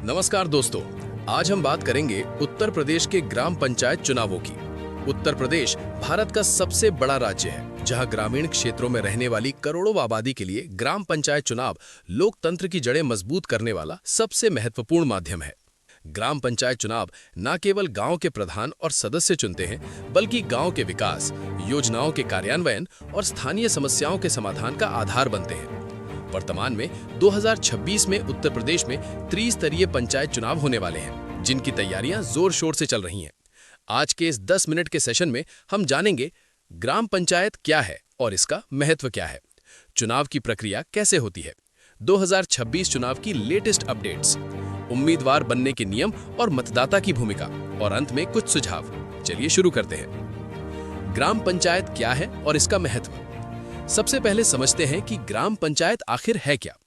नमस्कार दोस्तों, आज हम बात करेंगे उत्तर प्रदेश के ग्राम पंचायत चुनावों की। उत्तर प्रदेश भारत का सबसे बड़ा राज्य है, जहां ग्रामीण क्षेत्रों में रहने वाली करोड़ों आबादी के लिए ग्राम पंचायत चुनाव लोकतंत्र की जड़ें मजबूत करने वाला सबसे महत्वपूर्ण माध्यम है। ग्राम पंचायत चुनाव न केवल गांव के प्रधान और सदस्य चुनते हैं, बल्कि गांव के विकास, योजनाओं के कार्यान्वयन और स्थानीय समस्याओं के समाधान का आधार बनते हैं। वर्तमान में 2026 में उत्तर प्रदेश में त्रिस्तरीय पंचायत चुनाव होने वाले हैं, जिनकी तैयारियां जोर शोर से चल रही हैं। आज के इस 10 मिनट के सेशन में हम जानेंगे ग्राम पंचायत क्या है और इसका महत्व क्या है, चुनाव की प्रक्रिया कैसे होती है, 2026 चुनाव की लेटेस्ट अपडेट्स, उम्मीदवार बनने के नियम और मतदाता की भूमिका, और अंत में कुछ सुझाव। चलिए शुरू करते हैं। ग्राम पंचायत क्या है और इसका महत्व। सबसे पहले समझते हैं कि ग्राम पंचायत आखिर है क्या।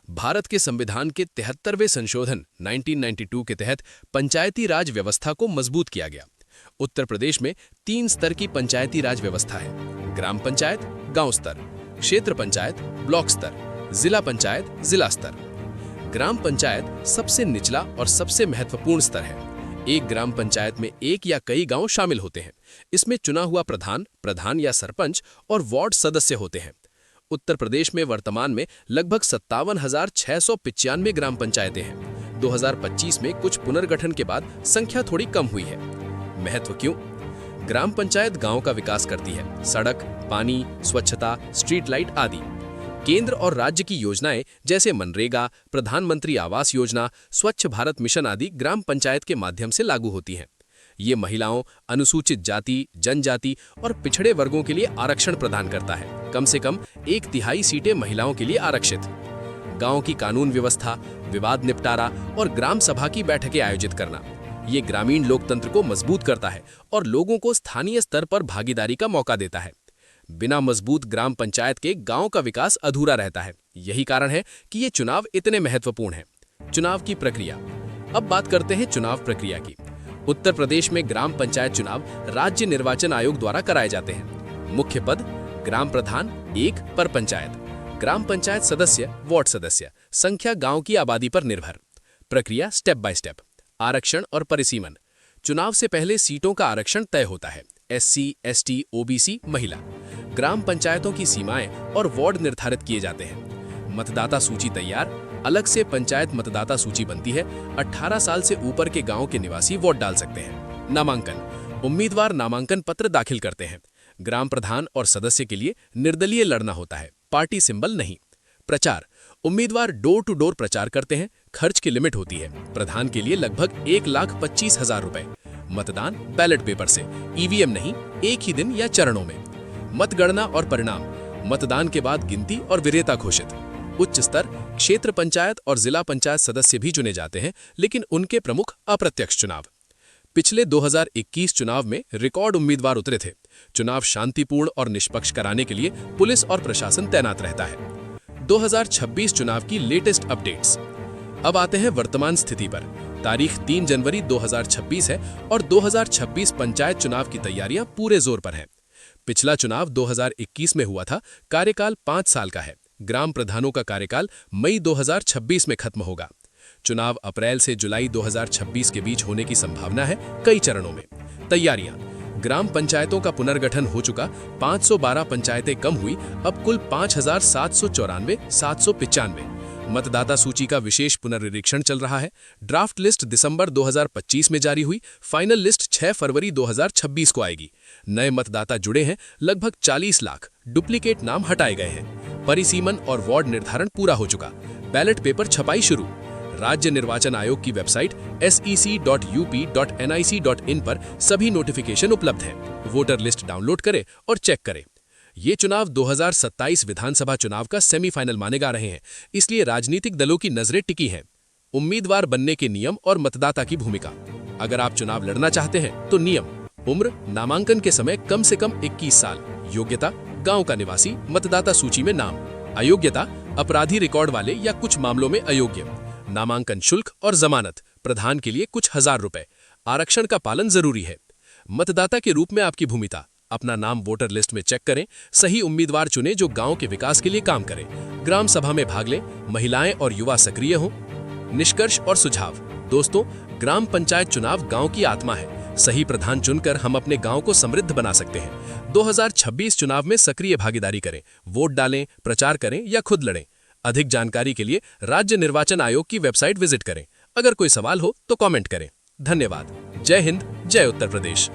भारत के संविधान के 73वें संशोधन 1992 के तहत पंचायती राज व्यवस्था को मजबूत किया गया। उत्तर प्रदेश में 3 स्तर की पंचायती राज व्यवस्था है: ग्राम पंचायत गांव स्तर, क्षेत्र पंचायत ब्लॉक स्तर, जिला पंचायत जिला स्तर। ग्राम पंचायत सबसे निचला और सबसे महत्वपूर्ण स्तर है। एक ग्राम पंचायत में एक या कई गांव शामिल होते हैं। इसमें चुना हुआ प्रधान या सरपंच और वार्ड सदस्य होते हैं। उत्तर प्रदेश में वर्तमान में लगभग 57,695 ग्राम पंचायतें हैं। 2025 में कुछ पुनर्गठन के बाद संख्या थोड़ी कम हुई है। महत्व क्यों? ग्राम पंचायत गांव का विकास करती है, सड़क, पानी, स्वच्छता, स्ट्रीट लाइट आदि। केंद्र और राज्य की योजनाएं जैसे मनरेगा, प्रधानमंत्री आवास योजना, स्वच्छ भारत मिशन आदि ग्राम पंचायत के माध्यम से लागू होती हैं। ये महिलाओं, अनुसूचित जाति, जनजाति और पिछड़े वर्गों के लिए आरक्षण प्रदान करता है। कम से कम 1/3 सीटें महिलाओं के लिए आरक्षित। गांव की कानून व्यवस्था, विवाद निपटारा और ग्राम सभा की बैठकें आयोजित करना, ये ग्रामीण लोकतंत्र को मजबूत करता है और लोगों को स्थानीय स्तर पर भागीदारी का मौका देता है। बिना मजबूत ग्राम पंचायत के गांव का विकास अधूरा रहता है। यही कारण है कि ये चुनाव इतने महत्वपूर्ण हैं। चुनाव की प्रक्रिया। अब बात करते हैं चुनाव प्रक्रिया की। उत्तर प्रदेश में ग्राम पंचायत चुनाव राज्य निर्वाचन आयोग द्वारा कराए जाते हैं। मुख्य पद ग्राम प्रधान 1 पर पंचायत, ग्राम पंचायत सदस्य वार्ड सदस्य, संख्या गांव की आबादी पर निर्भर। प्रक्रिया स्टेप बाय स्टेप। आरक्षण और परिसीमन। चुनाव से पहले सीटों का आरक्षण तय होता है। SC, ST, OBC, महिला। ग्राम पंचायतों की सीमाएं और वार्ड निर्धारित किए जाते हैं। मतदाता सूची तैयार। अलग से पंचायत मतदाता सूची बनती है। 18 साल से ऊपर के गांव के निवासी वोट डाल सकते हैं। नामांकन। उम्मीदवार नामांकन पत्र दाखिल करते हैं। ग्राम प्रधान और सदस्य के लिए निर्दलीय लड़ना होता है, पार्टी सिंबल नहीं। प्रचार। उम्मीदवार डोर टू डोर प्रचार करते हैं। खर्च की लिमिट होती है। प्रधान के लिए लगभग 1,25,000 रुपए। मतदान बैलेट पेपर से, EVM नहीं, एक ही दिन या चरणों में। मतगणना और परिणाम। मतदान के बाद गिनती और विजेता घोषित। उच्च स्तर क्षेत्र पंचायत और जिला पंचायत सदस्य भी चुने जाते हैं, लेकिन उनके प्रमुख अप्रत्यक्ष चुनाव। पिछले 2021 चुनाव में रिकॉर्ड उम्मीदवार उतरे थे। चुनाव शांतिपूर्ण और निष्पक्ष कराने के लिए पुलिस और प्रशासन तैनात रहता है। 2026 चुनाव की लेटेस्ट अपडेट्स। अब आते हैं वर्तमान स्थिति पर। तारीख 3 जनवरी 2026 है और 2026 पंचायत चुनाव की तैयारियां पूरे जोर पर हैं। पिछला चुनाव 2021 में हुआ था। कार्यकाल 5 साल का है। ग्राम प्रधानों का कार्यकाल मई 2026 में खत्म होगा। चुनाव अप्रैल से जुलाई 2026 के बीच होने की संभावना है, कई चरणों में। तैयारियां। ग्राम पंचायतों का पुनर्गठन हो चुका, 512 पंचायतें कम हुई, अब कुल 5,794, 795। मतदाता सूची का विशेष पुनर्निरीक्षण चल रहा है। ड्राफ्ट लिस्ट दिसंबर 2025 में जारी हुई, फाइनल लिस्ट 6 फरवरी 2026 को आएगी। नए मतदाता जुड़े हैं, लगभग 40 लाख। डुप्लीकेट नाम हटाए गए हैं। परिसीमन और वार्ड निर्धारण पूरा हो चुका। बैलेट पेपर छपाई शुरू। राज्य निर्वाचन आयोग की वेबसाइट sec.up.nic.in पर सभी नोटिफिकेशन उपलब्ध हैं। वोटर लिस्ट डाउनलोड करें और चेक करें। ये चुनाव 2027 विधानसभा चुनाव का सेमीफाइनल माने जा रहे हैं, इसलिए राजनीतिक दलों की नजरें टिकी हैं। उम्मीदवार बनने के नियम और मतदाता की भूमिका। अगर आप चुनाव लड़ना चाहते हैं तो नियम: उम्र नामांकन के समय कम से कम 21 साल। योग्यता गांव का निवासी, मतदाता सूची में नाम। अयोग्यता अपराधी रिकॉर्ड वाले या कुछ मामलों में अयोग्य। नामांकन शुल्क और जमानत। प्रधान के लिए कुछ हजार रुपए। आरक्षण का पालन जरूरी है। मतदाता के रूप में आपकी भूमिका: अपना नाम वोटर लिस्ट में चेक करें, सही उम्मीदवार चुनें जो गांव के विकास के लिए काम करें, ग्राम सभा में भाग लें, महिलाएं और युवा सक्रिय हों। निष्कर्ष और सुझाव। दोस्तों, ग्राम पंचायत चुनाव गांव की आत्मा है। सही प्रधान चुनकर हम अपने गांव को समृद्ध बना सकते हैं। 2026 चुनाव में सक्रिय भागीदारी करें, वोट डालें, प्रचार करें या खुद लड़ें। अधिक जानकारी के लिए राज्य निर्वाचन आयोग की वेबसाइट विजिट करें। अगर कोई सवाल हो तो कमेंट करें। धन्यवाद। जय हिंद, जय उत्तर प्रदेश।